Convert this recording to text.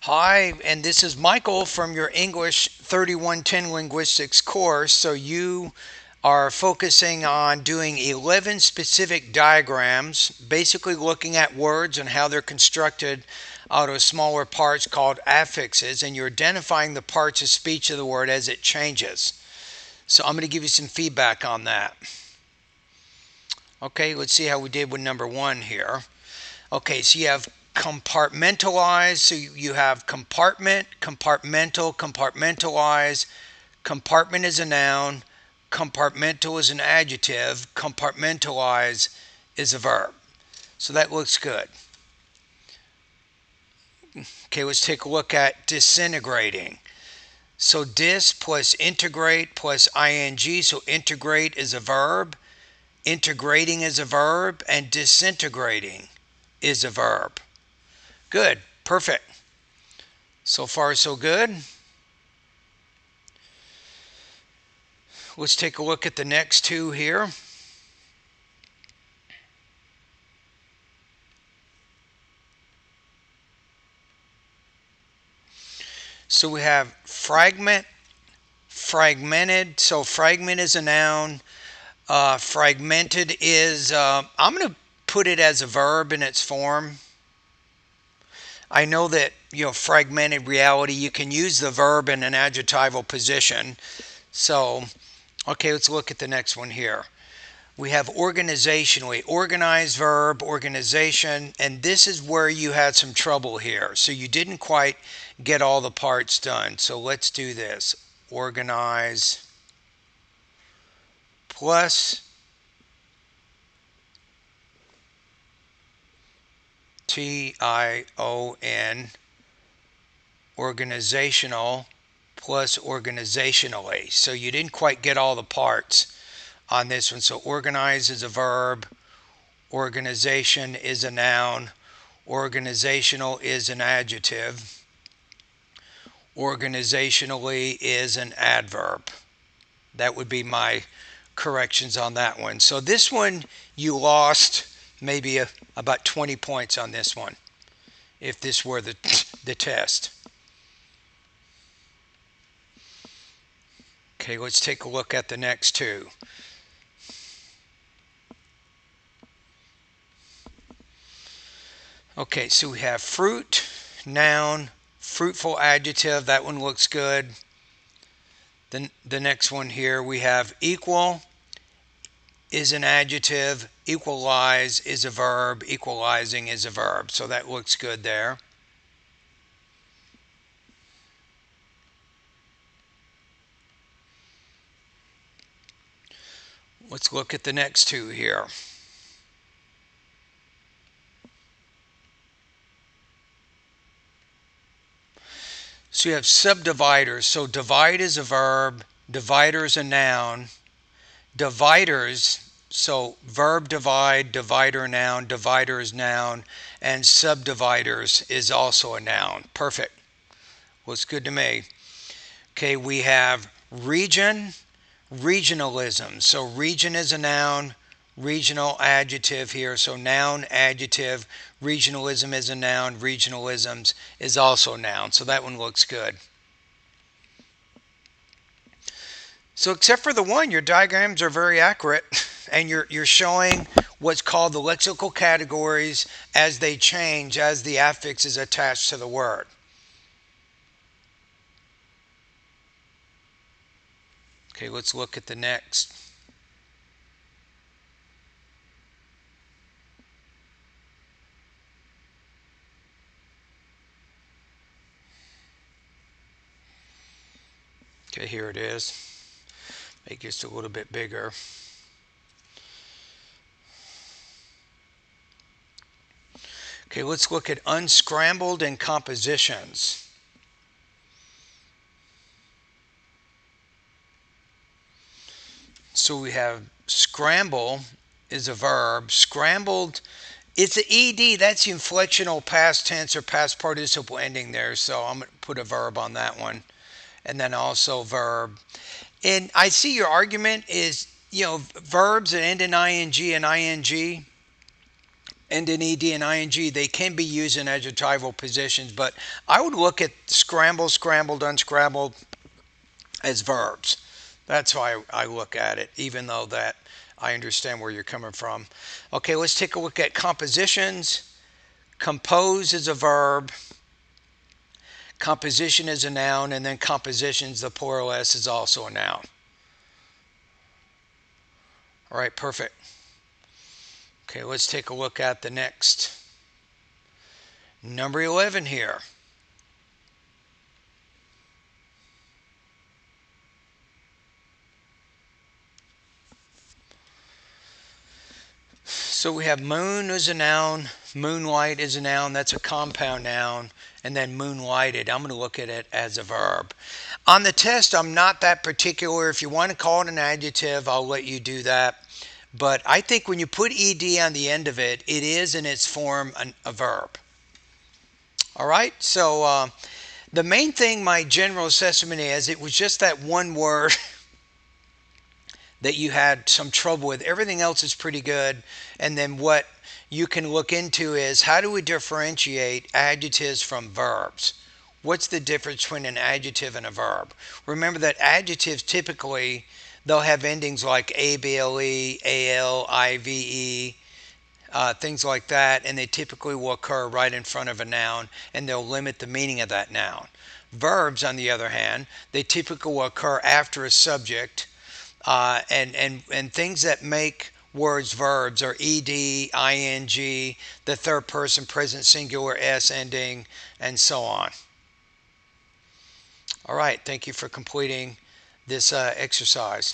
Hi, and this is Michael from your English 3110 Linguistics course. So you are focusing on doing 11 specific diagrams, basically looking at words and how they're constructed out of smaller parts called affixes, and you're identifying the parts of speech of the word as it changes. So I'm going to give you some feedback on that. Okay, let's see how we did with number one here. Okay, so you have compartmentalize. So you have compartment, compartmental, compartmentalize. Compartment is a noun. Compartmental is an adjective. Compartmentalize is a verb. So that looks good. Okay, let's take a look at disintegrating. So dis plus integrate plus ing. So integrate is a verb. Integrating is a verb. And disintegrating is a verb. Good. Perfect. So far, so good. Let's take a look at the next two here. So we have fragment, fragmented. So fragment is a noun. Fragmented is, I'm going to put it as a verb in its form. I know that, fragmented reality, you can use the verb in an adjectival position. So, okay, let's look at the next one here. We have organizationally, organized verb, organization, and this is where you had some trouble here. So you didn't quite get all the parts done. So let's do this. Organize plus TION, organizational plus organizationally. So you didn't quite get all the parts on this one. So organize is a verb, organization is a noun, organizational is an adjective, organizationally is an adverb. That would be my corrections on that one. So this one you lost maybe about 20 points on this one if this were the test. Okay, let's take a look at the next two. Okay, so we have fruit, noun, fruitful adjective. That one looks good. Then the next one here we have equal is an adjective, equalize is a verb, equalizing is a verb. So that looks good there. Let's look at the next two here. So you have subdividers. So divide is a verb, divider is a noun. Dividers, so verb divide, divider noun, divider is noun, and subdividers is also a noun. Perfect. Looks good to me. Okay, we have region, regionalism. So region is a noun, regional adjective here. So noun, adjective, regionalism is a noun, regionalisms is also a noun. So that one looks good. So except for the one, your diagrams are very accurate and you're showing what's called the lexical categories as they change as the affix is attached to the word. Okay, let's look at the next. Okay, here it is. Make it just a little bit bigger. Okay, let's look at unscrambled and compositions. So we have scramble is a verb. Scrambled, it's the ed, that's the inflectional past tense or past participle ending there. So I'm going to put a verb on that one. And then also verb. And I see your argument is, verbs that end in ing and ing. and in ed and ing, they can be used in adjectival positions, but I would look at scramble, scrambled, unscrambled as verbs. That's why I look at it, even though that I understand where you're coming from. Okay, let's take a look at compositions. Compose is a verb, composition is a noun, and then compositions, the plural s, is also a noun. All right, perfect. Okay, let's take a look at the next. Number 11 here. So we have moon as a noun, moonlight is a noun, that's a compound noun, and then moonlighted, I'm going to look at it as a verb. On the test, I'm not that particular. If you want to call it an adjective, I'll let you do that. But I think when you put ed on the end of it, it is in its form a verb. All right, so the main thing my general assessment is, it was just that one word that you had some trouble with. Everything else is pretty good. And then what you can look into is, how do we differentiate adjectives from verbs? What's the difference between an adjective and a verb? Remember that adjectives typically, they'll have endings like able, alive, things like that, and they typically will occur right in front of a noun, and they'll limit the meaning of that noun. Verbs, on the other hand, they typically will occur after a subject, and things that make words verbs are ed, ing, the third person present singular s ending, and so on. All right, thank you for completing this exercise.